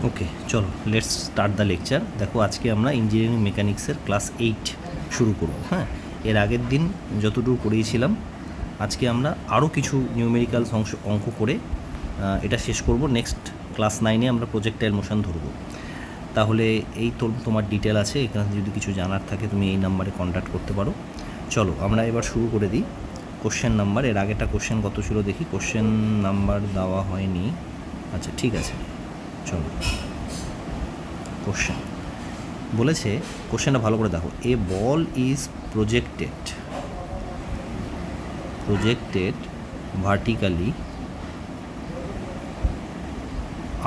ওকে, চলো let's start the lecture. দেখো আজকে আমরা ইঞ্জিনিয়ারিং মেকানিক্সের ক্লাস 8 শুরু করব। হ্যাঁ, এর আগের দিন যতটুকু করিয়েছিলাম আজকে আমরা আরও কিছু নিউমেরিক্যালস অঙ্ক করে এটা শেষ করব। নেক্সট ক্লাস 9-এ আমরা প্রজেক্টাইল মোশন ধরবো। তাহলে এই তো তোমার ডিটেল আছে, এখানে যদি কিছু জানার থাকে তুমি এই নাম্বারে কন্ট্যাক্ট করতে পারো। চলো আমরা এবার শুরু করে দিই। কোশ্চেন নাম্বার, এর আগেটা কোশ্চেন কত ছিল দেখি। কোশ্চেন নাম্বার দেওয়া হয়নি, আচ্ছা ঠিক আছে। চলো, কোশ্চেন বলেছে, কোশ্চেনটা ভালো করে দেখো। A ball is projected vertically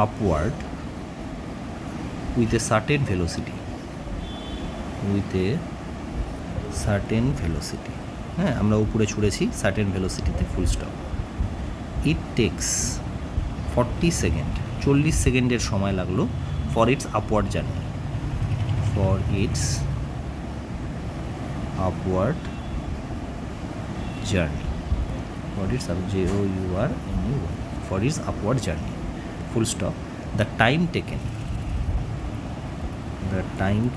upward with a certain velocity, হ্যাঁ আমরা উপরে ছুঁড়েছি সার্টেন ভেলোসিটিতে, full stop. It takes 40 second, 40 সেকেন্ডের সময় লাগলো for its upward journey, for its upward journey, full stop. The time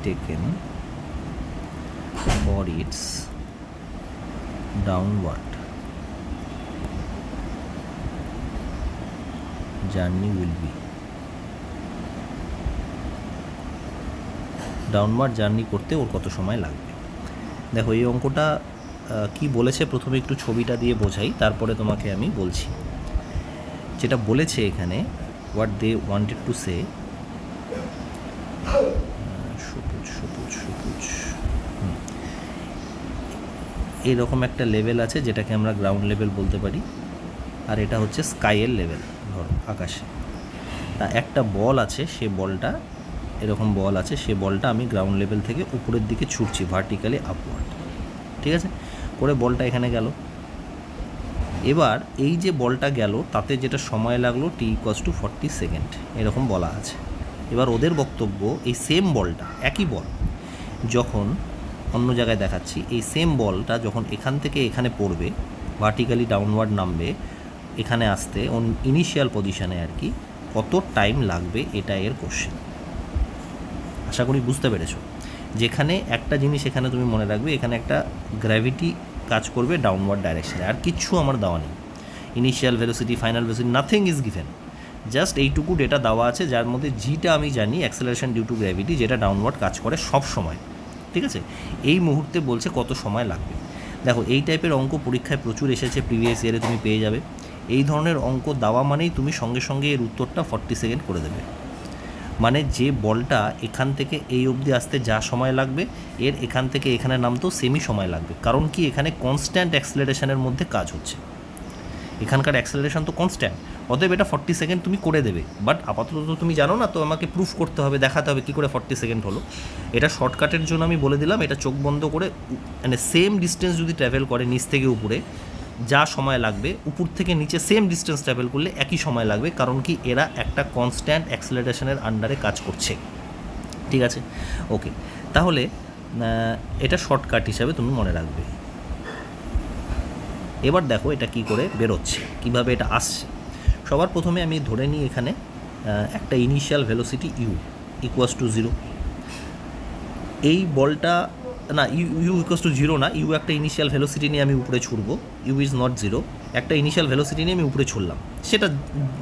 taken for its downward journey will be, downward journey করতে ওর কত সময় লাগবে। দেখো এই অঙ্কটা কি বলেছে প্রথমে একটু ছবিটা দিয়ে বোঝাই, তারপরে তোমাকে আমি বলছি। যেটা বলেছে এখানে, what they wanted to say, সবুজ এরকম একটা লেভেল আছে যেটাকে আমরা গ্রাউন্ড লেভেল বলতে পারি, আর এটা হচ্ছে স্কাইয়ের লেভেল, ধরো আকাশে। তা একটা বল আছে, সে বলটা এরকম বল আছে, সে বলটা আমি গ্রাউন্ড লেভেল থেকে উপরের দিকে ছুটছি ভার্টিক্যালি আপওয়ার্ড, ঠিক আছে করে বলটা এখানে গেল। এবার এই যে বলটা গেল তাতে যেটা সময় লাগলো t=40 সেকেন্ড, এরকম বলা আছে। এবার ওদের বক্তব্য, এই সেম বলটা, একই বল যখন অন্য জায়গায় দেখাচ্ছি, এই সেম বলটা যখন এখান থেকে এখানে পড়বে, ভার্টিক্যালি ডাউনওয়ার্ড নামবে, এখানে আসতে ইনিশিয়াল পজিশানে আর কি, কত টাইম লাগবে, এটা এর কোশ্চেন। আশা করি বুঝতে পেরেছো। যেখানে একটা জিনিস এখানে তুমি মনে রাখবে, এখানে একটা গ্র্যাভিটি কাজ করবে ডাউনওয়ার্ড ডাইরেকশানে, আর কিচ্ছু আমার দেওয়া নেই। Initial velocity, final velocity, nothing is given, just এইটুকু ডেটা দেওয়া আছে, যার মধ্যে জিটা আমি জানি, অ্যাক্সেলারেশন ডিউ টু গ্র্যাভিটি, যেটা ডাউনওয়ার্ড কাজ করে সব সময়, ঠিক আছে। এই মুহূর্তে বলছে কত সময় লাগবে। দেখো এই টাইপের অঙ্ক পরীক্ষায় প্রচুর এসেছে, প্রিভিয়াস ইয়ারে তুমি পেয়ে যাবে। এই ধরনের অঙ্ক দেওয়া মানেই তুমি সঙ্গে সঙ্গে এর উত্তরটা 40 সেকেন্ড করে দেবে। মানে যে বলটা এখান থেকে এই অবধি আসতে যা সময় লাগবে, এর এখান থেকে এখানে নামতেও সেমই সময় লাগবে। কারণ কি, এখানে কনস্ট্যান্ট অ্যাক্সেলারেশনের মধ্যে কাজ হচ্ছে, এখানকার অ্যাক্সেলারেশন তো কনস্ট্যান্ট, অতএব এটা 40 সেকেন্ড তুমি করে দেবে। বাট আপাতত তো তুমি জানো না, তো আমাকে প্রুফ করতে হবে, দেখাতে হবে কী করে 40 সেকেন্ড হলো। এটা শর্টকাটের জন্য আমি বলে দিলাম, এটা চোখ বন্ধ করে, মানে সেম ডিস্টেন্স যদি ট্রাভেল করে নিচ থেকে উপরে, যা সময় লাগবে উপর থেকে নিচে সেম ডিস্টেন্স ট্রাভেল করলে একই সময় লাগবে। কারণ কি, এরা একটা কনস্ট্যান্ট অ্যাক্সেলারেশনের আন্ডারে কাজ করছে, ঠিক আছে। ওকে, তাহলে এটা শর্টকাট হিসাবে তুমি মনে রাখবে। এবার দেখো এটা কি করে বেরোচ্ছে, কিভাবে এটা আসছে। সবার প্রথমে আমি ধরে নিই এখানে একটা ইনিশিয়াল ভেলোসিটি u=0। এই বলটা না, u=0 না, u একটা ইনিশিয়াল ভেলোসিটি নিয়ে আমি উপরে ছুড়ব, u=0, একটা ইনিশিয়াল ভেলোসিটি নিয়ে আমি উপরে ছুড়লাম, সেটা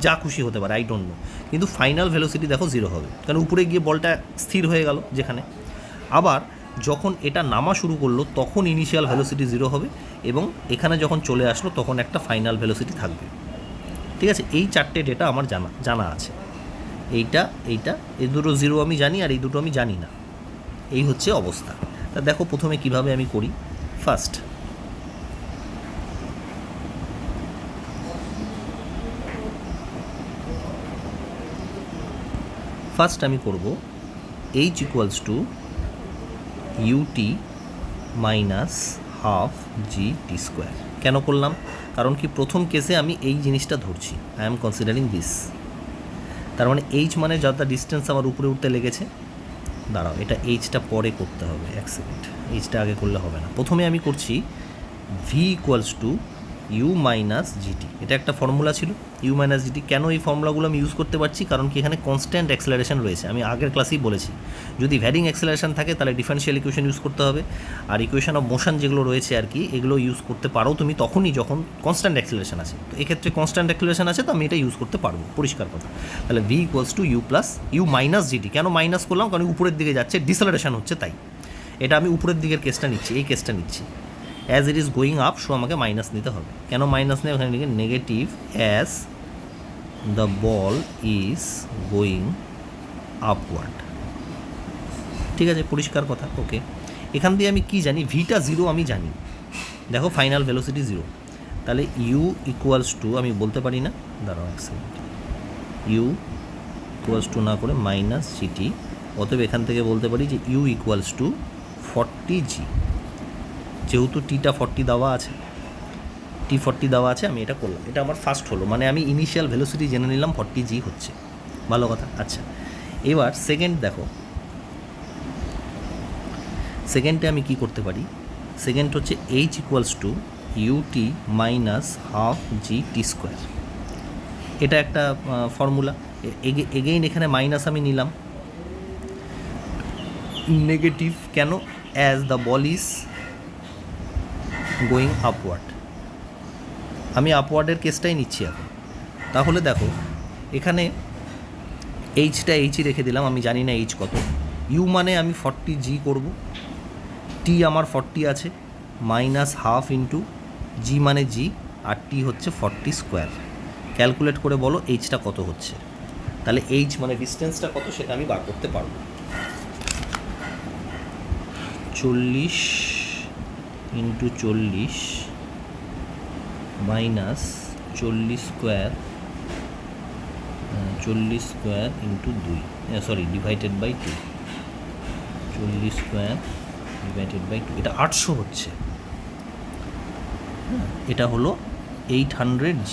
যা খুশি হতে পারে, আই ডোন্ট নো, কিন্তু ফাইনাল ভেলোসিটি দেখো 0 হবে, কারণ উপরে গিয়ে বলটা স্থির হয়ে গেল যেখানে। আবার যখন এটা নামা শুরু করলো তখন ইনিশিয়াল ভেলোসিটি 0 হবে, এবং এখানে যখন চলে আসলো তখন একটা ফাইনাল ভেলোসিটি থাকবে, ঠিক আছে। এই চারটে ডেটা আমার জানা আছে। এইটা এই দুটো 0 আমি জানি, আর এই দুটো আমি জানি না। এই হচ্ছে অবস্থা। তা দেখো প্রথমে কিভাবে আমি করি। ফার্স্ট আমি করব h=ut -12 gt²। কেন করলাম? কারণ কি, প্রথম কেসে আমি এই জিনিসটা ধরছি, আই এম কনসিডারিং দিস। তার মানে এইচ মানে যতটা ডিস্টেন্স আমার উপরে উঠতে লেগেছে। দাঁড়াও, এটা এইচটা পরে করতে হবে, এক সেকেন্ড, এইচটা আগে করলে হবে না। প্রথমে আমি করছি v = ইউ মাইনাস জিটি, এটা একটা ফর্মুলা ছিল ইউ মাইনাস জিটি। কেন এই ফর্মুলাগুলো আমি ইউজ করতে পারছি? কারণ কি এখানে কনস্ট্যান্ট অ্যাক্সেলারেশন রয়েছে। আমি আগের ক্লাসেই বলেছি যদি ভ্যারিং অ্যাক্সেলারেশন থাকে তাহলে ডিফারেনশিয়াল ইকুয়েশন ইউজ করতে হবে, আর ইকুয়েশন অফ মোশন যেগুলো রয়েছে আর কি এগুলো ইউজ করতে পারো তুমি তখনই যখন কনস্ট্যান্ট অ্যাক্সেলারেশন আছে। তো এক্ষেত্রে কনস্ট্যান্ট অ্যাক্সেলারেশন আছে তো আমি এটা ইউজ করতে পারবো, পরিষ্কার কথা। তাহলে v equals to u plus u minus gt. কেন মাইনাস করলাম? কারণ উপরের দিকে যাচ্ছে, ডিসেলারেশন হচ্ছে, তাই এটা আমি উপরের দিকের কেসটা নিচ্ছি, এই কেসটা নিচ্ছি। As it is going up, so আমাকে মাইনাস নিতে হবে। কেন মাইনাস নেই? ওখানে লিখে negative as the ball is going upward. ঠিক আছে, পরিষ্কার কথা। ওকে, এখান দিয়ে আমি কি জানি? ভিটা জিরো আমি জানি, দেখো ফাইনাল ভেলোসিটি জিরো। তাহলে ইউ ইকুয়ালস টু, আমি বলতে পারি না, দাঁড়াও এক সেকেন্ড, ইউ ইকুয়ালস টু না করে মাইনাস জিটি। অতএব এখান থেকে বলতে পারি যে ইউ ইকুয়ালস টু 40g। যেহেতু টিটা 40 দেওয়া আছে, টি 40 দেওয়া আছে, আমি এটা করলাম। এটা আমার ফার্স্ট হলো, মানে আমি ইনিশিয়াল ভেলোসিটি জেনে নিলাম 40g হচ্ছে, ভালো কথা। আচ্ছা, এবার সেকেন্ড দেখো, সেকেন্ডে আমি কি করতে পারি? সেকেন্ড হচ্ছে h equals to ut minus half g t square. এটা একটা ফর্মুলা। এগেইন এখানে মাইনাস আমি নিলাম, নেগেটিভ কেন? As the ball is going upward, আমি আপওয়ার্ডের কেসটাই নিচ্ছি এখন। তাহলে দেখো এখানে এইচটা এইচই রেখে দিলাম, আমি জানি না এইচ কত। ইউ মানে আমি 40g করব, টি আমার 40 আছে, মাইনাস হাফ ইন্টু জি মানে জি, আর টি হচ্ছে 40 স্কোয়ার। ক্যালকুলেট করে বলো এইচটা কত হচ্ছে। তাহলে এইচ মানে ডিস্টেন্সটা কত সেটা আমি বার করতে পারবো। 40 into 40 minus 40 square, 40 square into 2, sorry divided by 2, 40 square divided by 2, এটা 800 হচ্ছে। এটা হলো 800g।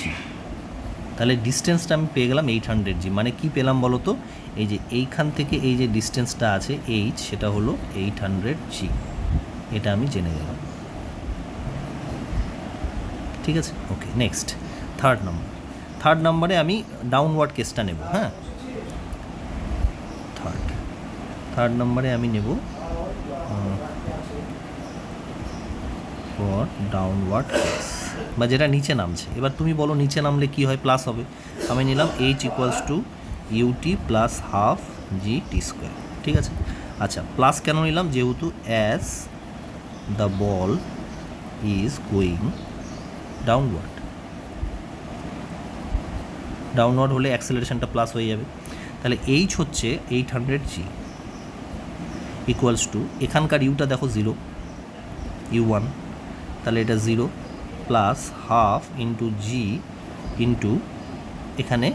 তাহলে ডিস্টেন্সটা আমি পেয়ে গেলাম 800g। মানে কি পেলাম বলো তো? এই যে এইখান থেকে এই যে ডিস্টেন্সটা আছে এইচ, সেটা হলো 800g। এটা আমি জেনে গেলাম, ঠিক আছে। ওকে, নেক্সট থার্ড নাম্বার। থার্ড নাম্বারে আমি ডাউনওয়ার্ড কেসটা নেব। হ্যাঁ, থার্ড নাম্বারে আমি নেব ফর ডাউনওয়ার্ড কেস, বা যেটা নিচে নামছে। এবার তুমি বলো নিচে নামলে কি হয়? প্লাস হবে। আমি নিলাম h equals to ut plus half g t square, ঠিক আছে। আচ্ছা, প্লাস কেন নিলাম? যেহেতু as the ball is going downward, downward হলে অ্যাক্সেলারেশনটা প্লাস হয়ে যাবে। তাহলে এইচ হচ্ছে 800g ইকুয়ালস টু, এখানকার ইউটা দেখো 0, u1, তাহলে এটা 0 প্লাস হাফ ইন্টু জি ইন্টু এখানে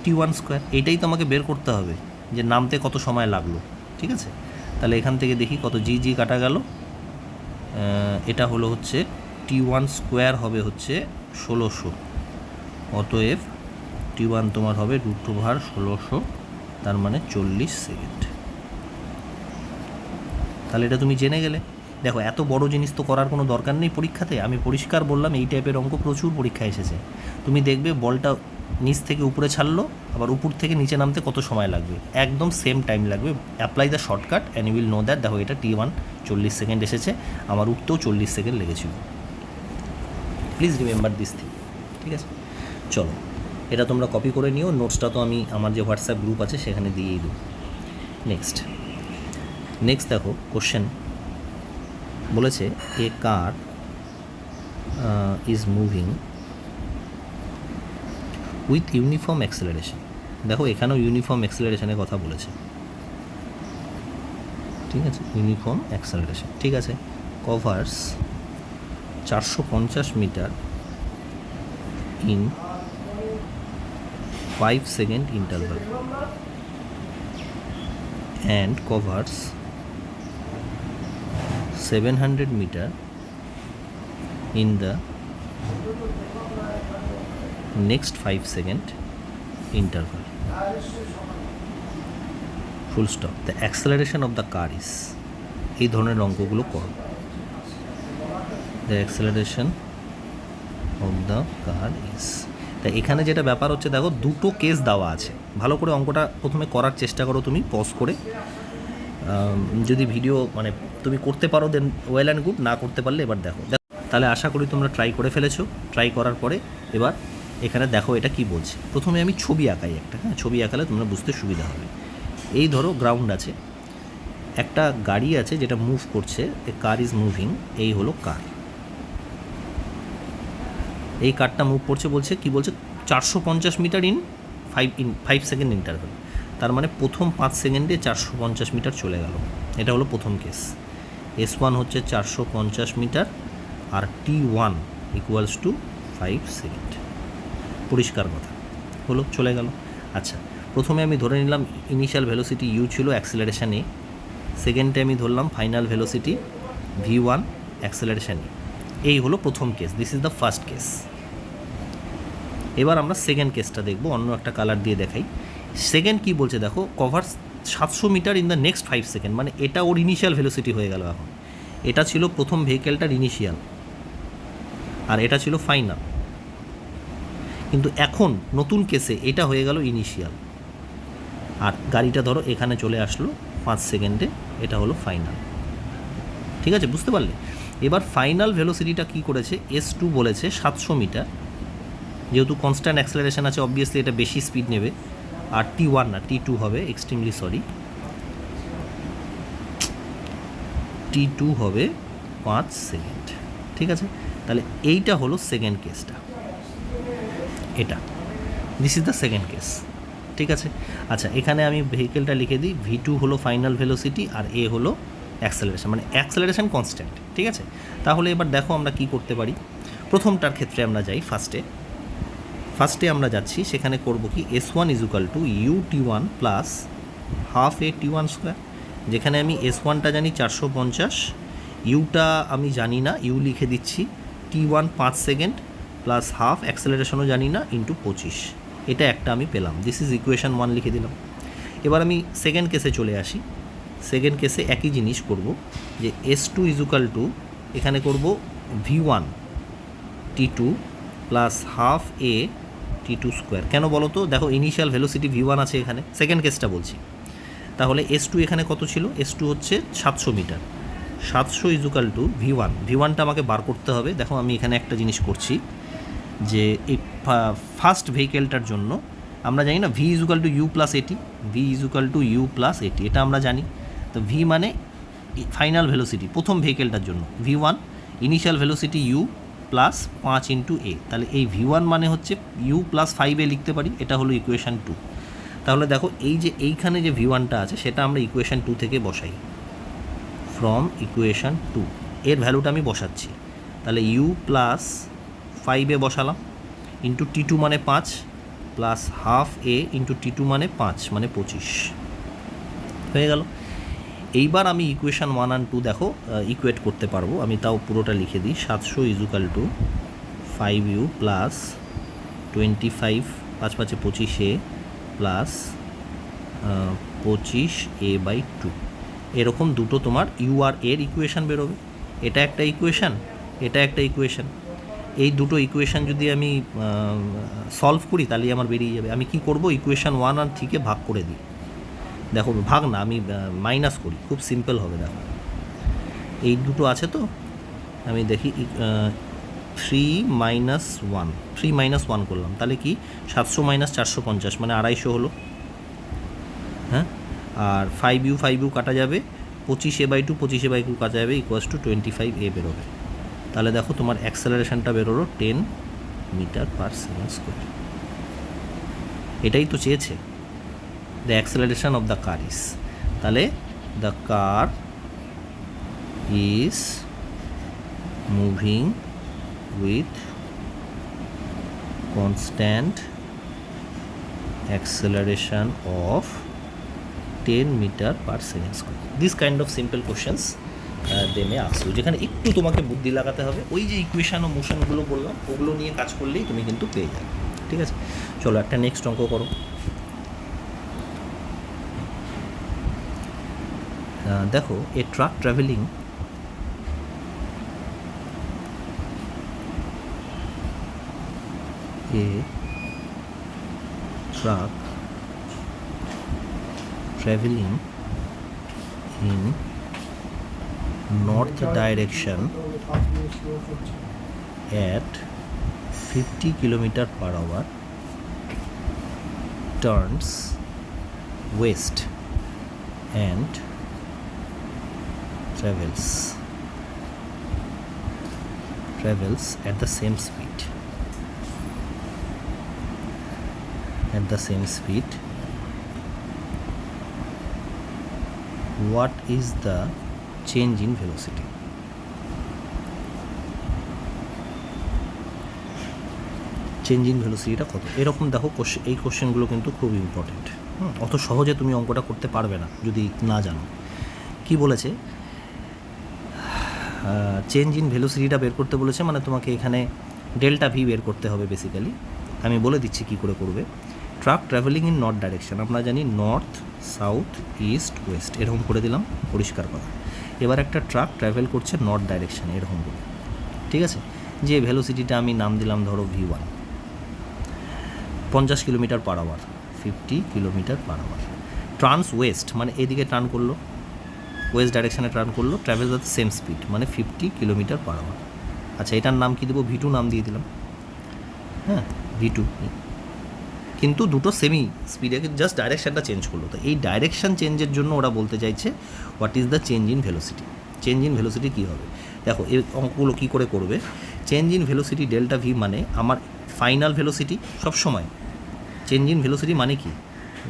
টি1 স্কোয়ার। এইটাই তো আমাকে বের করতে হবে যে নামতে কত সময় লাগলো, ঠিক আছে। তাহলে এখান থেকে দেখি কত জি জি কাটা গেল। এটা হলো হচ্ছে টি1 স্কোয়ার হবে হচ্ছে 1600, অতএব টি1 তোমার হবে √1600, তার মানে 40 সেকেন্ড। তাহলে এটা তুমি জেনে গেলে। দেখো এত বড় জিনিস তো করার কোনো দরকার নেই পরীক্ষাতে, আমি পরিষ্কার বললাম এই টাইপের অঙ্ক প্রচুর পরীক্ষায় এসেছে। তুমি দেখবে বলটা নিচ থেকে উপরে ছাড়লো, আবার উপর থেকে নিচে নামতে কত সময় লাগবে, একদম সেম টাইম লাগবে। Apply the shortcut and you will know that. দেখো এটা টি1 40 সেকেন্ড এসেছে, আমার উঠতেও 40 সেকেন্ড লেগেছিল। প্লিজ রিমেম্বার দিস থিং, ঠিক আছে। চলো এটা তোমরা কপি করে নিও, নোটসটা তো আমি আমার যে হোয়াটসঅ্যাপ গ্রুপ আছে সেখানে দিয়েই দেবো। নেক্সট দেখো কোশ্চেন বলেছে a car is moving with uniform acceleration. দেখো এখানেও ইউনিফর্ম অ্যাক্সেলারেশনের কথা বলেছে, ঠিক আছে। ইউনিফর্ম অ্যাক্সেলারেশন, ঠিক আছে। Covers 450 metre in 5 second interval and covers 700 meter in the next 5 second interval. Full stop. The acceleration of the car is, এই ধরনের অঙ্কগুলো করো। The acceleration of the car is. তাই এখানে যেটা ব্যাপার হচ্ছে দেখো দুটো কেস দেওয়া আছে, ভালো করে অঙ্কটা প্রথমে করার চেষ্টা করো তুমি পজ করে। যদি ভিডিও মানে তুমি করতে পারো দেন ওয়েল অ্যান্ড গুড, না করতে পারলে এবার দেখো। তাহলে আশা করি তোমরা ট্রাই করে ফেলেছো। ট্রাই করার পরে এবার এখানে দেখো এটা কি বলছে। প্রথমে আমি ছবি আঁকাই একটা, হ্যাঁ ছবি আঁকালে তোমরা বুঝতে সুবিধা হবে। এই ধরো গ্রাউন্ড আছে, একটা গাড়ি আছে যেটা মুভ করছে, এ কার ইজ মুভিং, এই হলো কার। এই কারটা মুভ করছে, বলছে কি বলছে 450 মিটার ইন 5 সেকেন্ড ইন্টারভ্যাল। তার মানে প্রথম 5 সেকেন্ডে 450 মিটার চলে গেল। এটা হলো প্রথম কেস। S1 হচ্ছে 450 মিটার আর T1 ইকুয়ালস টু 5 সেকেন্ড। পরিষ্কার কথা হলো, চলে গেল। আচ্ছা, প্রথমে আমি ধরে নিলাম ইনিশিয়াল ভেলোসিটি ইউ ছিল, অ্যাক্সেলারেশন এ। সেকেন্ডে আমি ধরলাম ফাইনাল ভেলোসিটি V1, অ্যাক্সেলারেশন এ। এই হলো প্রথম case, this is the first case. এবার আমরা সেকেন্ড কেসটা দেখব, অন্য একটা কালার দিয়ে দেখাই। সেকেন্ড কি বলছে দেখো, cover 700 metre in the next 5 second, মানে এটা ওর ইনিশিয়াল ভেলোসিটি হয়ে গেল। এখন এটা ছিল প্রথম ভেহিকেলটার ইনিশিয়াল আর এটা ছিল ফাইনাল, কিন্তু এখন নতুন কেসে এটা হয়ে গেল ইনিশিয়াল আর গাড়িটা ধরো এখানে চলে আসলো 5 সেকেন্ডে, এটা হলো ফাইনাল। ঠিক আছে, বুঝতে পারলে? এবার ফাইনাল ভেলোসিটিটা কী করেছে, S2 বলেছে 700 মিটার, যেহেতু কনস্ট্যান্ট অ্যাক্সেলারেশন আছে অবভিয়াসলি এটা বেশি স্পিড নেবে। আর T1 না T2 হবে, এক্সট্রিমলি সরি, T2 হবে 5 সেকেন্ড। ঠিক আছে, তাহলে এইটা হলো সেকেন্ড কেসটা, এটা this is the second case. ঠিক আছে, আচ্ছা এখানে আমি ভেহিকেলটা লিখে দিই, V2 হলো ফাইনাল ভেলোসিটি আর A হলো অ্যাক্সেলারেশন, মানে অ্যাক্সেলারেশন কনস্ট্যান্ট। ঠিক আছে, তাহলে এবার দেখো আমরা কি করতে পারি। প্রথমটার ক্ষেত্রে আমরা যাই ফার্স্টে আমরা যাচ্ছি, সেখানে করব কি S1 is equal to UT1 plus half A T1 square. যেখানে আমি S1টা জানি 450, ইউটা আমি জানি না, ইউ লিখে দিচ্ছি, T1 5 সেকেন্ড প্লাস হাফ, অ্যাক্সেলারেশনও জানি না, ইন্টু 25। এটা একটা আমি পেলাম, দিস ইজ ইকুয়েশন 1 লিখে দিলাম। এবার আমি সেকেন্ড কেসে চলে আসি। সেকেন্ড কেসে একই জিনিস করব, যে S2 ইজ ইকুয়াল টু এখানে করব V1 T2 plus half A T2 square. কেন বলো তো, দেখো ইনিশিয়াল ভেলোসিটি V1 আছে এখানে, সেকেন্ড কেসটা বলছি। তাহলে S2 এখানে কত ছিল, S2 হচ্ছে 700 মিটার, 700 ইজ ইকুয়াল টু V1টা আমাকে বার করতে হবে। দেখো আমি এখানে একটা জিনিস করছি, যে এই ফার্স্ট ভেহিকেলটার জন্য আমরা জানি না V is equal to U plus AT, V is equal to U plus AT, এটা আমরা জানি। তো V মানে ফাইনাল ভেলোসিটি প্রথম ভেহিকেলটার জন্য, V1 initial velocity U plus 5 into A, তাহলে এই V1 মানে হচ্ছে U প্লাস 5A লিখতে পারি, এটা হলো ইকুয়েশান 2। তাহলে দেখো এই যে এইখানে যে V1টা আছে সেটা আমরা ইকুয়েশান 2 থেকে বসাই, ফ্রম ইকুয়েশান 2 এর ভ্যালুটা আমি বসাচ্ছি। তাহলে U প্লাস 5A বসালাম, ইন্টু T2 মানে 5 plus half A into T2 মানে 5 মানে 25 হয়ে গেল। এইবার আমি ইকুয়েশান 1 আর 2 দেখো ইকুয়েট করতে পারবো, আমি তাও পুরোটা লিখে দিই। 700 is equal to 5U plus 25 5 5 25A plus 25A/2, এরকম দুটো তোমার ইউ আর এর ইকুয়েশান বেরোবে। এটা একটা ইকুয়েশান, এটা একটা ইকুয়েশান। এই দুটো ইকুয়েশান যদি আমি সলভ করি তাহলে আমার বেরিয়ে যাবে। আমি কি করব, ইকুয়েশান 1 আর 3কে ভাগ করে দিই। দেখো ভাগ না, আমি মাইনাস করি, খুব সিম্পল হবে। দেখো এই দুটো আছে তো, আমি দেখি 3 মাইনাস 1 করলাম, তাহলে কি 700 মাইনাস 450 মানে 250 হলো। হ্যাঁ, আর 5U কাটা যাবে, 25A/2 কাটা যাবে, ইকুয়ালস টু 25A বেরোবে। তাহলে দেখো তোমার অ্যাক্সেলারেশনটা বেরোলো 10 মিটার পার সেকেন্ড স্কোয়ার। এটাই তো চেয়েছে, the acceleration of the car is, তাহলে the car is moving with constant acceleration of 10 metre per second square. This kind of simple questions they may ask you, যেখানে একটু তোমাকে বুদ্ধি লাগাতে হবে। ওই যে ইকুয়েশান ও মোশনগুলো বললাম ওগুলো নিয়ে কাজ করলেই তুমি কিন্তু পেয়ে যাবে। ঠিক আছে, চলো একটা নেক্সট অঙ্ক করো। দেখো a truck traveling a truck traveling in north direction at 50 km/h turns west and travels at the same speed. What is the change in velocity? Change in ভেলোসিটিটা কত? এরকম দেখো এই কোশ্চেনগুলো কিন্তু খুব ইম্পর্টেন্ট। অত সহজে তুমি অঙ্কটা করতে পারবে না যদি না জানো। কি বলেছে? চেঞ্জ ইন ভেলোসিটিটা বের করতে বলেছে, মানে তোমাকে এখানে ডেল্টা ভি বের করতে হবে বেসিক্যালি। আমি বলে দিচ্ছি কী করে করবে। Truck travelling in north direction, আমরা জানি নর্থ, সাউথ, ইস্ট, ওয়েস্ট, এরকম করে দিলাম, পরিষ্কার কথা। এবার একটা ট্রাক ট্রাভেল করছে নর্থ ডাইরেকশানে, এরকম করে, ঠিক আছে? যে ভেলোসিটিটা আমি নাম দিলাম ধরো V1, 50 km/h, 50 km/h। Trans West মানে এদিকে টার্ন করলো, ওয়েস্ট ডাইরেকশানে টার্ন করলো, ট্রাভেলস অ্যাট সেম স্পিড মানে 50 km/h। আচ্ছা, এটার নাম কী দেবো? V2 নাম দিয়ে দিলাম। হ্যাঁ, V2, কিন্তু দুটো সেমি স্পিডে, জাস্ট ডাইরেকশানটা চেঞ্জ করলো। তো এই ডাইরেকশান চেঞ্জের জন্য ওরা বলতে চাইছে what is the change in velocity. Change in velocity কী হবে দেখো, এই অঙ্কগুলো কী করে করবে। Change in velocity delta v মানে আমার ফাইনাল ভেলোসিটি। সবসময় চেঞ্জ ইন ভেলোসিটি মানে কি?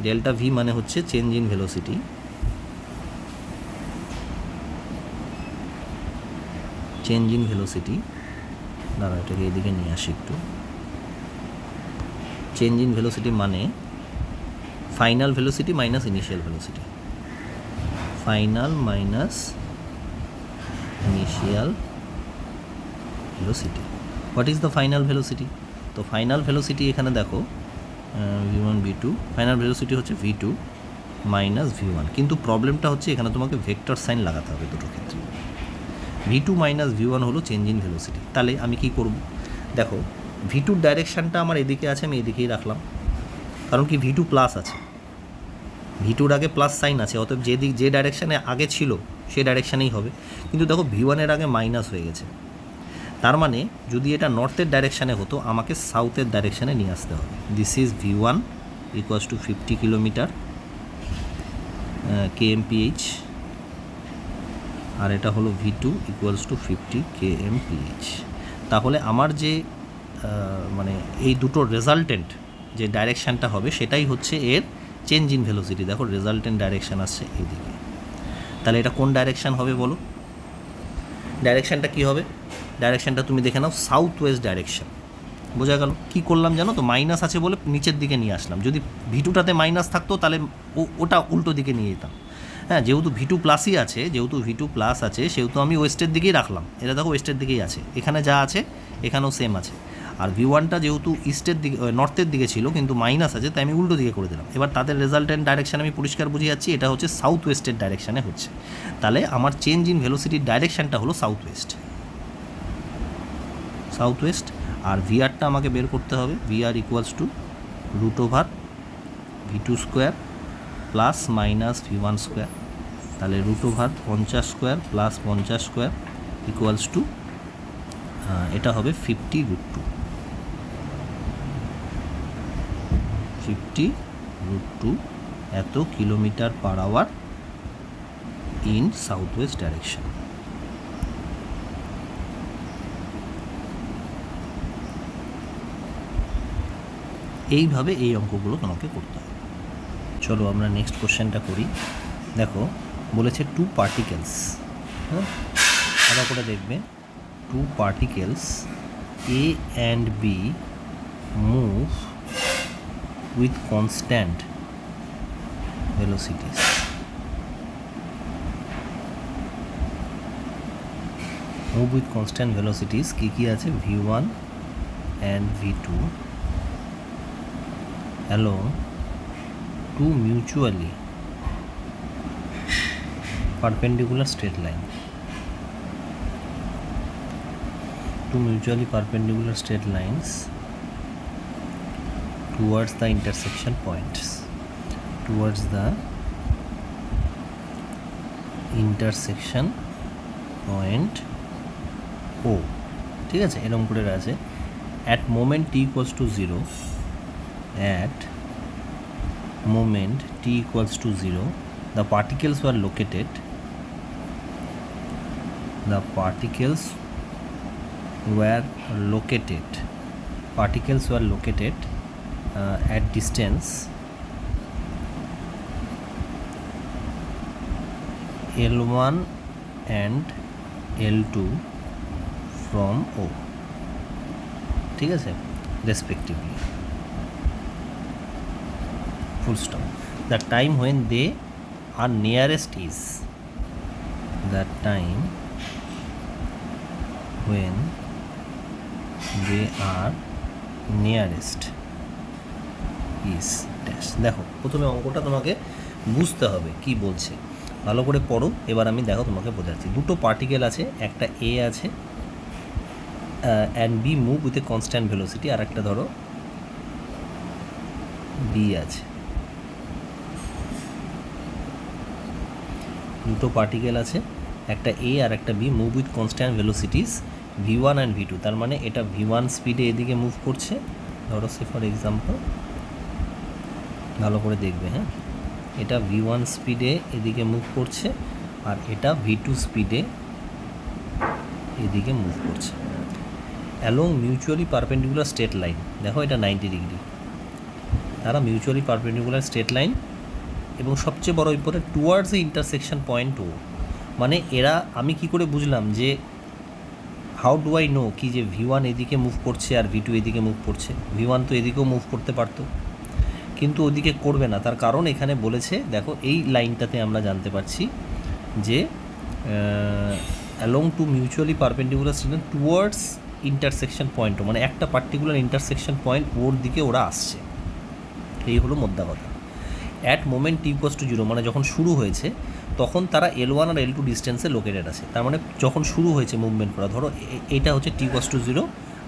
ডেল্টা ভি মানে হচ্ছে চেঞ্জ ইন ভেলোসিটি দাঁড়া, এটাকে এদিকে নিয়ে আসি একটু। চেঞ্জ ইন ভেলোসিটি মানে final velocity minus initial velocity, final minus initial velocity. What is the final velocity? তো ফাইনাল ভেলোসিটি এখানে দেখো V1 V2, ফাইনাল ভেলোসিটি হচ্ছে V2 মাইনাস V1, কিন্তু প্রবলেমটা হচ্ছে এখানে তোমাকে ভেক্টর সাইন লাগাতে হবে দুটো ক্ষেত্রে। V2 মাইনাস V1 হলো চেঞ্জ ইন ভেলোসিটি। তাহলে আমি কি করব দেখো, V2 ডাইরেকশানটা আমার এদিকে আছে, আমি এদিকেই রাখলাম, কারণ কি V2 প্লাস আছে, V2-র আগে প্লাস সাইন আছে, অতএব যে ডাইরেকশানে আগে ছিল সেই ডাইরেকশানেই হবে। কিন্তু দেখো V1-এর আগে মাইনাস হয়ে গেছে, তার মানে যদি এটা নর্থের ডাইরেকশানে হতো আমাকে সাউথের ডাইরেকশানে নিয়ে আসতে হবে। This is V1 equals to 50 kilometre kmph, আর এটা হলো V2 ইকুয়ালস টু 50 kmph। তাহলে আমার যে মানে এই দুটোর রেজাল্টেন্ট যে ডাইরেকশানটা হবে সেটাই হচ্ছে এর চেঞ্জ ইন ভেলোসিটি। দেখো রেজাল্টেন্ট ডাইরেকশান আসছে এইদিকে, তাহলে এটা কোন ডাইরেকশান হবে বলো? ডাইরেকশানটা কী হবে? ডাইরেকশানটা তুমি দেখে নাও, সাউথ ওয়েস্ট ডাইরেকশান। বোঝা গেল? কী করলাম জানো তো, মাইনাস আছে বলে নিচের দিকে নিয়ে আসলাম। যদি V2টাতে মাইনাস থাকতো তাহলে ওটা উল্টো দিকে নিয়ে যেতাম। হ্যাঁ, যেহেতু V2 প্লাসই আছে, সেহেতু আমি ওয়েস্টের দিকেই রাখলাম। এটা দেখো ওয়েস্টের দিকেই আছে, এখানে যা আছে এখানেও সেম আছে। আর V1টা যেহেতু নর্থের দিকে ছিল কিন্তু মাইনাস আছে, তাই আমি উল্টো দিকে করে দিলাম। এবার তাদের রেজাল্টেন্ট ডাইরেকশান আমি পরিষ্কার বুঝে যাচ্ছি, এটা হচ্ছে সাউথ ওয়েস্টের ডাইরেকশানে হচ্ছে। তাহলে আমার চেঞ্জ ইন ভেলোসিটির ডাইরেকশানটা হলো সাউথ ওয়েস্ট। আর ভিআরটা আমাকে বের করতে হবে। VR equals to √V2 square plus minus V1 square. তাহলে √50 square plus 50 square equals two এটা হবে 50√2। 50√2 এত km/h in south West direction. এইভাবে এই অঙ্কগুলো তোমাকে করতে হবে। চলো আমরা নেক্সট কোশ্চেনটা করি। দেখো বলেছে টু পার্টিকেলস, হ্যাঁ ভালো করে দেখবে, two particles A and B move with constant velocities. Move with constant velocities কি আছে? V1 and V2 along two mutually perpendicular straight line. Two mutually perpendicular straight lines towards the intersection points, towards the intersection point O, ঠিক আছে, এরকম করে আছে at moment t equals to 0, at moment t equals to 0 the particles were located, the particles were located at distance L1 and L2 from O, ঠিক আছে, respectively, full stop. The time when they are nearest is, the time when they are nearest is dash. দেখো প্রথমে অঙ্কটা তোমাকে বুঝতে হবে কি বলছে, ভালো করে পড়ো। এবার আমি দেখো তোমাকে বোঝাচ্ছি। দুটো পার্টিকেল আছে, একটা এ আছে and B move with a constant velocity, আর একটা ধরো বি আছে। দুটো পার্টিকেল আছে, একটা এ আর একটা B move with constant velocities v1 and v2। তার মানে এটা v1 স্পিডে এদিকে মুভ করছে, ধরো সে ফর এক্সাম্পল, ভালো করে দেখবে, হ্যাঁ, এটা v1 স্পিডে এদিকে মুভ করছে আর এটা v2 স্পিডে এদিকে মুভ করছে along mutually perpendicular straight line. দেখো এটা 90 ডিগ্রি, তারা মিউচুয়ালি পারপেন্ডিকুলার স্ট্রেট লাইন, এবং সবচেয়ে বড় important towards a intersection point O. মানে এরা, আমি কি করে বুঝলাম যে, হাউ ডু আই নো কি যে v1 এদিকে মুভ করছে আর v2 এদিকে মুভ করছে? v1 তো এদিকেও মুভ করতে পারতো, কিন্তু ওদিকে করবে না। তার কারণ এখানে বলেছে, দেখো এই লাইনটাতে আমরা জানতে পারছি যে along two mutually perpendicular straight towards intersection point, মানে একটা পার্টিকুলার ইন্টারসেকশন পয়েন্ট ওর দিকে ওরা আসছে, এই হলো মোদ্দা কথা। At moment T equals to 0, মানে যখন শুরু হয়েছে তখন তারা L1 আর L2 ডিস্টেন্সে লোকেটেড আছে। তার মানে যখন শুরু হয়েছে মুভমেন্ট করা, ধরো এটা হচ্ছে টি ইকুয়ালস টু 0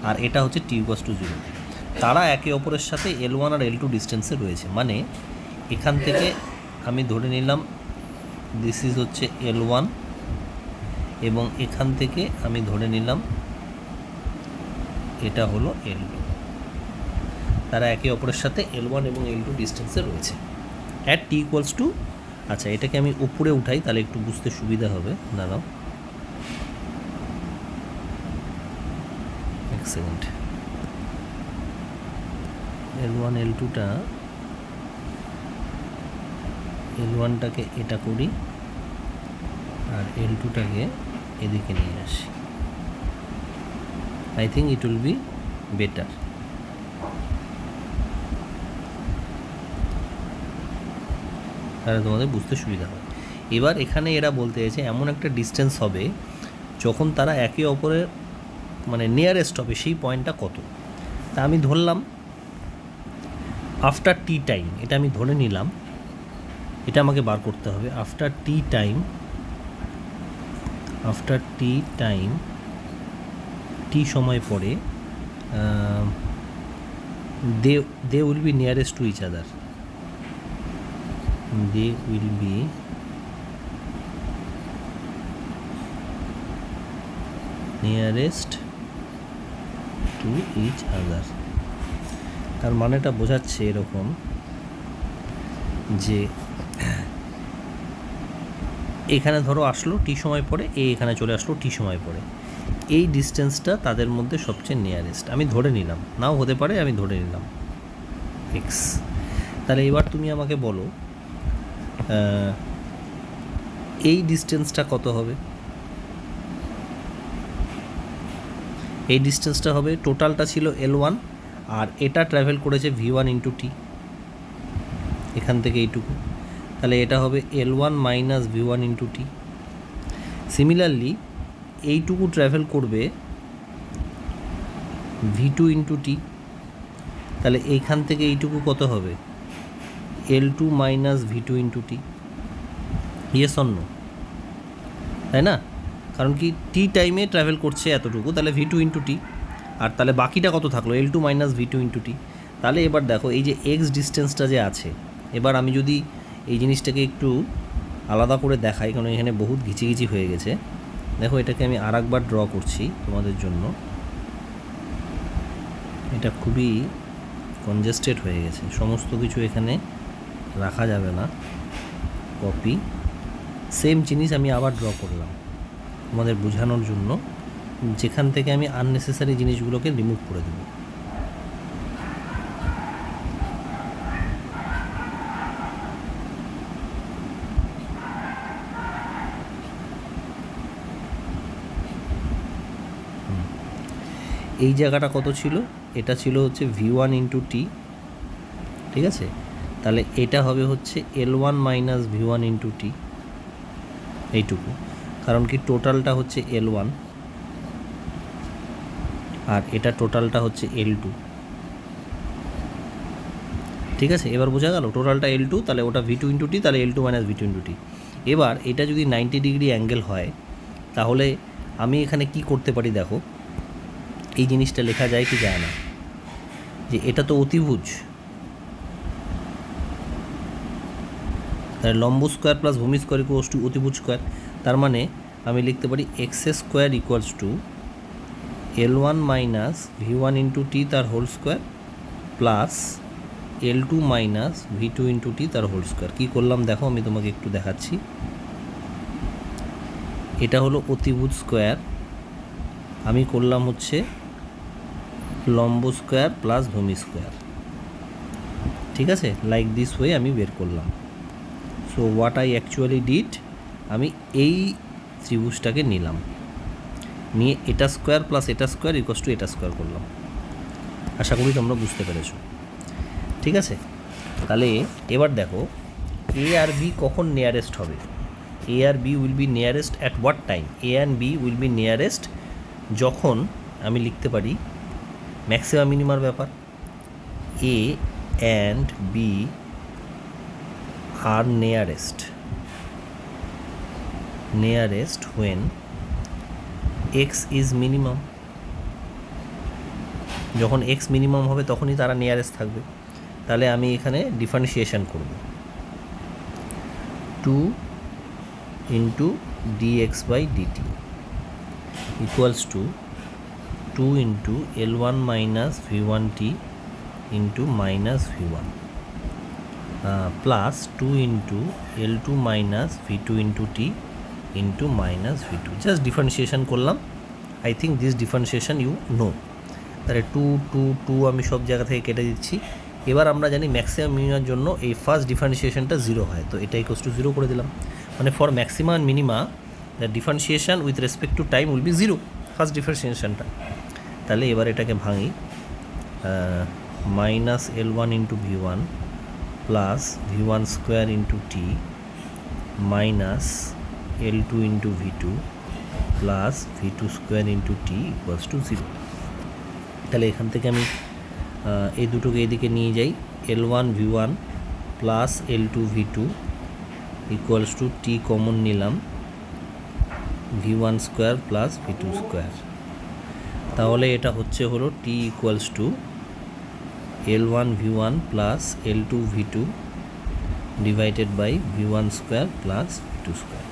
আর এটা হচ্ছে টি ইকুয়ালস টু 0, তারা একে অপরের সাথে L1 আর L2 ডিস্টেন্সে রয়েছে। মানে এখান থেকে আমি ধরে নিলাম দিস ইজ হচ্ছে L1, এবং এখান থেকে আমি ধরে নিলাম এটা হলো L2, তারা একে অপরের সাথে L1 এবং L2 ডিস্টেন্সে রয়েছে অ্যাট টি ইকুয়ালস টু। আচ্ছা, এটাকে আমি উপরে উঠাই তাহলে একটু বুঝতে সুবিধা হবে। দাঁড়াও এক সেকেন্ড, L1 L2টা, L1টাকে এটা করি আর L2টাকে এদিকে নিয়ে আসি। I think it will be better. তাহলে তোমাদের বুঝতে সুবিধা হয়। এবার এখানে এরা বলতে চাইছে এমন একটা ডিস্টেন্স হবে যখন তারা একে অপরের মানে নিয়ারেস্ট হবে, সেই পয়েন্টটা কত। তা আমি ধরলাম আফটার টি টাইম, এটা আমি ধরে নিলাম, এটা আমাকে বার করতে হবে। আফটার টি টাইম টি সময় পরে they will be nearest to each other, they will be nearest to each other। তার মানেটা বোঝাচ্ছে এরকম যে এখানে ধরো আসলো টি সময় পরে, এখানে চলে আসলো টি সময় পরে, এই ডিস্টেন্সটা তাদের মধ্যে সবচেয়ে নিয়ারেস্ট আমি ধরে নিলাম, নাও হতে পারে, আমি ধরে নিলাম এক্স। তাহলে এবার তুমি আমাকে বলো এই ডিস্টেন্সটা কত হবে? এই ডিস্টেন্সটা হবে, টোটালটা ছিল L1 আর এটা ট্রাভেল করেছে v1 ইন্টু টি, এখান থেকে এইটুকু, তাহলে এটা হবে L1 মাইনাস v1 ইন্টু টি। সিমিলারলি এইটুকু ট্রাভেল করবে v2 ইন্টু টি, তাহলে এইখান থেকে এইটুকু কত হবে? L2 minus v2 into t. Yes or no? তাই না? কারণ কি টি টাইমে ট্রাভেল করছে এতটুকু, তাহলে v2 ইন্টু টি, আর তাহলে বাকিটা কত থাকলো? L2 মাইনাস v2 ইন্টু টি। তাহলে এবার দেখো এই যে এক্স ডিস্টেন্সটা যে আছে, এবার আমি যদি এই জিনিসটাকে একটু আলাদা করে দেখাই, কারণ এখানে বহুত ঘিচিঘিচি হয়ে গেছে। দেখো এটাকে আমি আর একবার ড্র করছি তোমাদের জন্য। এটা খুবই কনজেস্টেড হয়ে গেছে, সমস্ত কিছু এখানে রাখা যাবে না। কপি, সেম জিনিস আমি আবার ড্র করলাম তোমাদের বোঝানোর জন্য, যেখান থেকে আমি আননেসেসারি জিনিসগুলোকে রিমুভ করে দেবো। এই জায়গাটা কত ছিল? এটা ছিল হচ্ছে v1 ইন্টু টি, ঠিক আছে? তাহলে এটা হবে হচ্ছে L1 মাইনাস v1 ইন্টু টি, এইটুকু। কারণ কি টোটালটা হচ্ছে L1 আর এটা টোটালটা হচ্ছে L2, ঠিক আছে? এবার বোঝা গেল টোটালটা L2, তাহলে ওটা v2 ইন্টু টি, তাহলে L2 মাইনাস v2 ইন্টু টি। এবার এটা যদি 90 ডিগ্রি অ্যাঙ্গেল হয়, তাহলে আমি এখানে কি করতে পারি দেখো, এই জিনিসটা লেখা যায় কি যায় না, যে এটা তো অতিভুজ, তাহলে লম্ব স্কোয়ার প্লাস ভূমি স্কোয়ার ইকুয়ালস টু অতিভুজ স্কোয়ার। তার মানে আমি লিখতে পারি x square equals to L1 minus v1 into t তার whole square plus L2 minus v2 into t তার হোল স্কোয়ার। কী করলাম দেখো, আমি তোমাকে একটু দেখাচ্ছি। এটা হলো অতিভুজ স্কোয়ার, আমি করলাম হচ্ছে লম্ব স্কোয়ার প্লাস ভূমি স্কোয়ার, ঠিক আছে? লাইক দিস ওয়ে আমি বের করলাম। So what I actually did, আমি এই ত্রিভুজটাকে নিলাম, নিয়ে এটা স্কোয়ার প্লাস এটা স্কোয়ার ইকুয়ালস টু এটা স্কোয়ার করলাম। আশা করি তোমরা বুঝতে পেরেছো, ঠিক আছে? তাহলে এবার দেখো এ আর বি কখন নিয়ারেস্ট হবে। এ আর B will be nearest at what time? A and B will be nearest যখন আমি লিখতে পারি ম্যাক্সিমাম মিনিমার ব্যাপার, A and B are nearest when x is minimum। যখন x মিনিমাম হবে তখনই তারা নিয়ারেস্ট থাকবে। তাহলে আমি এখানে ডিফারেন্সিয়েশন করব, 2 into dx by dt equals to 2 into L1 minus v1t into minus v1 plus 2 into L2 minus v2 into t into minus v2। Just differentiation করলাম। I think this differentiation you know. তাহলে 2 2 2 আমি সব জায়গা থেকে কেটে দিচ্ছি। এবার আমরা জানি ম্যাক্সিমাম মিনিমার জন্য এই ফার্স্ট ডিফারেন্সিয়েশনটা 0 হয়, তো এটা ইকুয়ালস টু 0 করে দিলাম। মানে for maximum minima the differentiation with respect to time will be 0, first ডিফারেন্সিয়েশনটা। তাহলে এবার এটাকে ভাঙি, minus L1 into v1 plus v1 square into t minus L2 into v2 plus v2 square into t equals to 0। তাহলে এখান থেকে আমি এই দুটোকে এদিকে নিয়ে যাই, L1 v1 plus L2 v2 equals to t common নিলাম, v1 square plus v2 square. তাহলে এটা হলো t equals to L1 v1 plus L2 v2 divided by v1 square plus v2 square.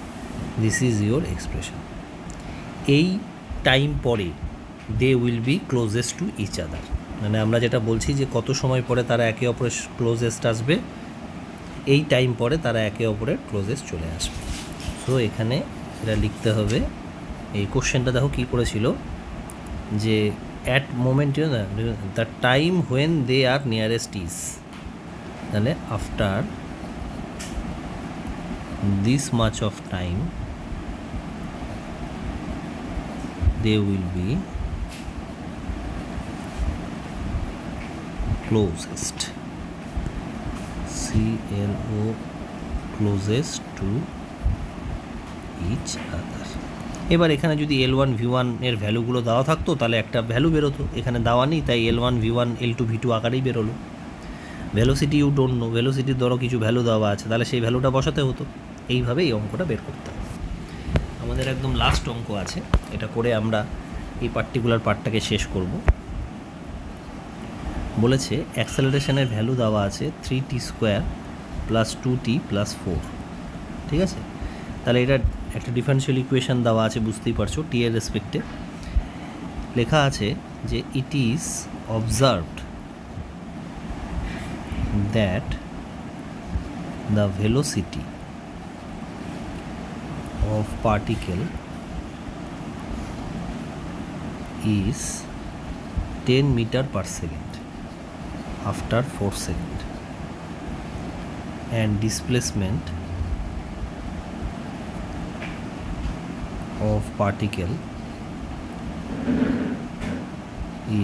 This is your expression. এই time পরে they will be closest to each other, মানে আমরা যেটা বলছি যে কত সময় পরে তারা একে অপরের ক্লোজেস্ট আসবে, এই টাইম পরে তারা একে অপরের ক্লোজেস্ট চলে আসবে। সো এখানে এটা লিখতে হবে। এই কোশ্চেনটা দেখো কী করেছিল, যে at moment the time when they are nearest is, তাহলে after this much of time they will be closest, CLO closest to each other। এবার এখানে যদি L1 v1 এর ভ্যালুগুলো দেওয়া থাকতো তাহলে একটা ভ্যালু বেরোতো, এখানে দেওয়া নেই, তাই L1 v1 L2 v2 আকারেই বেরোলো। ভ্যালোসিটি ইউ ডোন্ট নো, ভ্যালোসিটির ধরো কিছু ভ্যালু দেওয়া আছে, তাহলে সেই ভ্যালুটা বসাতে হতো। এইভাবে এই অঙ্কটা বের করতে হবে। আমাদের একদম লাস্ট অঙ্ক আছে, এটা করে আমরা এই পার্টিকুলার পার্টটাকে শেষ করব। বলেছে অ্যাক্সেলারেশনের ভ্যালু দেওয়া আছে 3t² + 2t + 4, ঠিক আছে। তাহলে এটা একটা ডিফারেনশিয়াল ইকুয়েশন দেওয়া আছে, বুঝতেই পারছো, টি এর রেসপেক্টে লেখা আছে যে it is observed that the velocity of particle is 10 meter per second after 4 seconds and displacement of particle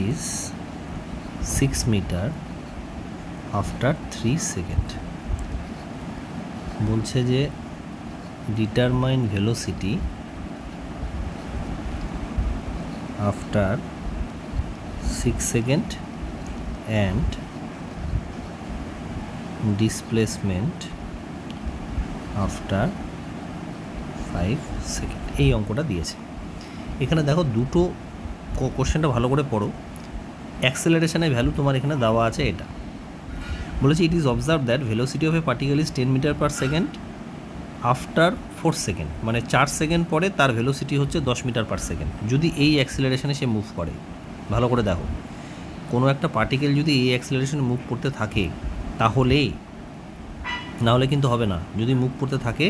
is 6 meter after 3 seconds. বলছে যে determine velocity after 6 seconds and displacement after 5 seconds. এই অঙ্কটা দিয়েছে। এখানে দেখো দুটো কোশ্চেনটা ভালো করে পড়ো। অ্যাক্সেলারেশনের ভ্যালু তোমার এখানে দেওয়া আছে, এটা বলেছে it is observe that velocity of a particle is 10 metre per second after 4 second, মানে 4 সেকেন্ড পরে তার ভেলোসিটি হচ্ছে 10 মিটার পার সেকেন্ড যদি এই অ্যাক্সেলারেশনে সে মুভ করে। ভালো করে দেখো, কোনো একটা পার্টিকেল যদি এই অ্যাক্সেলারেশনে মুভ করতে থাকে তাহলে, না হলে কিন্তু হবে না, যদি মুভ করতে থাকে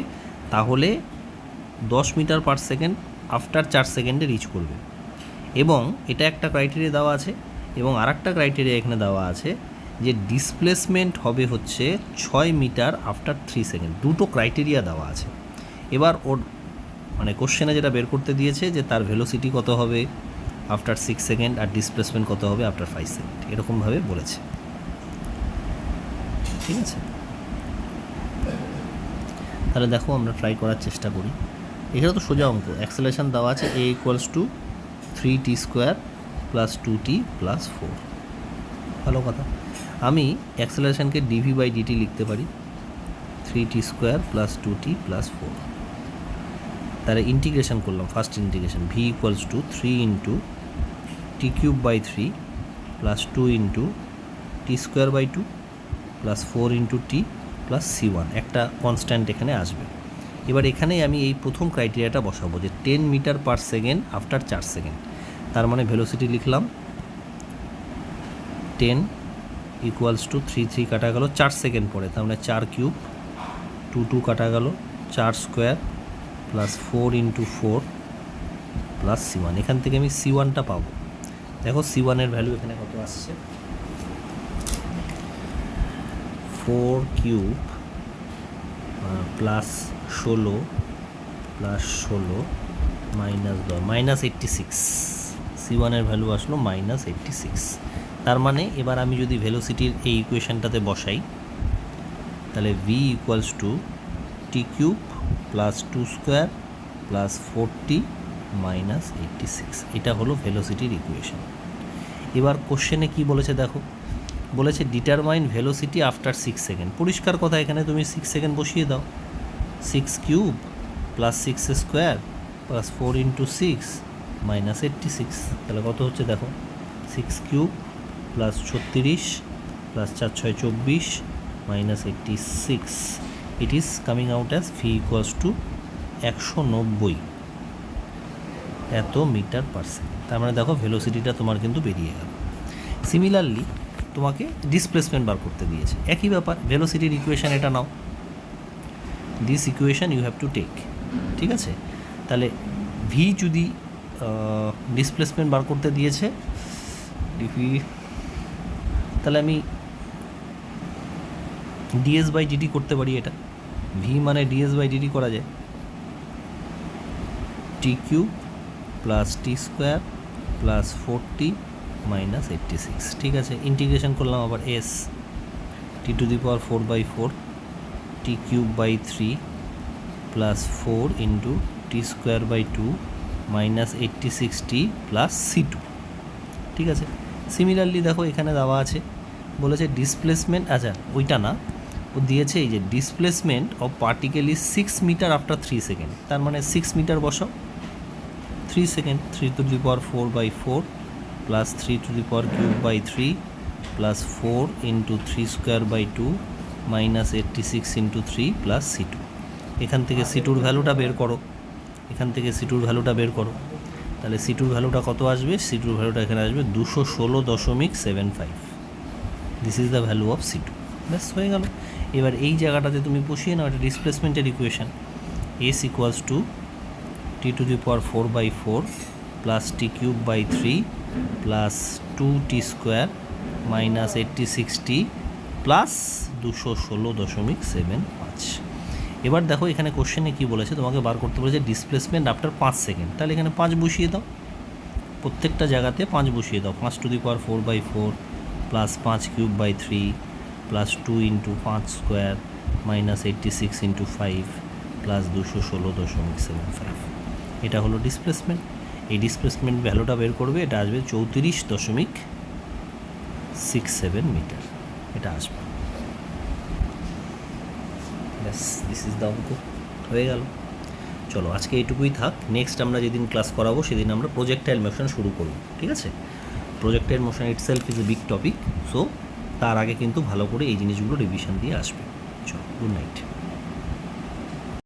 তাহলে 10 মিটার পার সেকেন্ড আফটার 4 সেকেন্ডে রিচ করবে। এবং এটা একটা ক্রাইটেরিয়া দেওয়া আছে, এবং আর একটা ক্রাইটেরিয়া এখানে দেওয়া আছে যে ডিসপ্লেসমেন্ট হবে হচ্ছে 6 মিটার আফটার 3 সেকেন্ড। দুটো ক্রাইটেরিয়া দেওয়া আছে। এবার ওর মানে কোশ্চেনে যেটা বের করতে দিয়েছে যে তার ভেলোসিটি কত হবে আফটার 6 সেকেন্ড আর ডিসপ্লেসমেন্ট কত হবে আফটার 5 সেকেন্ড, এরকমভাবে বলেছে, ঠিক আছে। তাহলে দেখো আমরা ট্রাই করার চেষ্টা করি। এখানে তো সোজা অঙ্ক, অ্যাক্সেলারেশন দেওয়া আছে a = 3t² + 2t + 4। ভালো কথা, আমি অ্যাক্সেলারেশনকে dv/dt লিখতে পারি 3t² + 2t + 4। তাহলে ইন্টিগ্রেশন করলাম, first integration v = 3 × t³ + 2 × t²/2 + 4 × t + c1, একটা কনস্ট্যান্ট এখানে আসবে। এবার এখানেই আমি এই প্রথম ক্রাইটেরিয়াটা বসাবো যে 10 metre per second after 4 second. তার মানে ভেলোসিটি লিখলাম 10 = 3 কাটা গেল 4 সেকেন্ড পরে, তার মানে 4³ 2 কাটা গেল 4² + 4 × 4 + c1। এখান থেকে আমি c1টা পাবো। দেখো c1 এর ভ্যালু এখানে কত আসছে, 4³ + 16 + 16 - 86। c1 এর ভ্যালু আসলো -86। তার মানে এবার আমি যদি ভেলোসিটির এই ইকুয়েশনটাতে বসাই তাহলে v = t³ + 2² + 4t - 86, এটা হলো ভেলোসিটির ইকুয়েশন। এবার কোশ্চেনে কি বলেছে দেখো, বলেছে ডিটারমাইন ভেলোসিটি আফটার 6 সেকেন্ড। পরিষ্কার কথা, এখানে তুমি 6 সেকেন্ড বসিয়ে দাও, 6³ + 6² + 4 × 6 - 86। তাহলে কত হচ্ছে দেখো, 6³ + 36 + 4 × 6 = 24 - 86। It is coming out as v = 190 এত মিটার পার সেকেন্ড। তার মানে দেখো ভেলোসিটিটা তোমার কিন্তু বেরিয়ে গেল। সিমিলারলি তোমাকে ডিসপ্লেসমেন্ট বার করতে দিয়েছে, একই ব্যাপার, ভেলোসিটির ইকুয়েশন এটা নাও, this equation you have to take, ঠিক আছে। তাহলে ভি যদি ডিসপ্লেসমেন্ট বার করতে দিয়েছে ডিভি, তাহলে আমি ds/dt করতে পারি। এটা ভি মানে ds/dt করা যায়, t³ + t² + 4t - 86, ঠিক আছে। ইন্টিগ্রেশন করলাম আবার s t⁴/4 t³/3 + 4 × t²/2 - 86t + c2, ঠিক আছে। সিমিলারলি দেখো এখানে দেওয়া আছে, বলেছে ডিসপ্লেসমেন্ট, আচ্ছা ওইটা না, ও দিয়েছে এই যে displacement of particle is 6 metre after 3 second. তার মানে 6 মিটার বসাও, 3 second 3⁴/4 + 3⁴³/3 plus 4 into 3 square by 2 minus 86 into 3 plus C2। এখান থেকে C2-র ভ্যালুটা বের করো, এখান থেকে C2-র ভ্যালুটা বের করো। তাহলে C2-র ভ্যালুটা কত আসবে? C2-র ভ্যালুটা এখানে আসবে 216.75। This is the value of C2। ব্যাস হয়ে গেল। এবার এই জায়গাটাতে তুমি বসিয়ে নাও এটা ডিসপ্লেসমেন্টের equation. S equals to T⁴/4 plus T³/3 plus 2T square minus 86T plus 216.75। এবার দেখো এখানে কোশ্চেনে কী বলেছে, তোমাকে বার করতে বলেছে ডিসপ্লেসমেন্ট আফটার 5 সেকেন্ড। তাহলে এখানে 5 বসিয়ে দাও, প্রত্যেকটা জায়গাতে 5 বসিয়ে দাও। 5⁴/4 plus 5³/3 plus 2 into 5 square minus 86 into 5 plus 216.75। এটা হলো ডিসপ্লেসমেন্ট। এই ডিসপ্লেসমেন্ট ভ্যালুটা বের করবে, এটা আসবে 34.67 মিটার, এটা আসবে। ব্যাস, দিস ইজ দ্য অঙ্ক, হয়ে গেল। চলো আজকে এইটুকুই থাক। নেক্সট আমরা যেদিন ক্লাস করাবো সেদিন আমরা প্রজেক্টাইল মোশন শুরু করব, ঠিক আছে? Projectile motion itself is a big topic, so তার আগে কিন্তু ভালো করে এই জিনিসগুলো রিভিশন দিয়ে আসবে। চলো, গুড নাইট।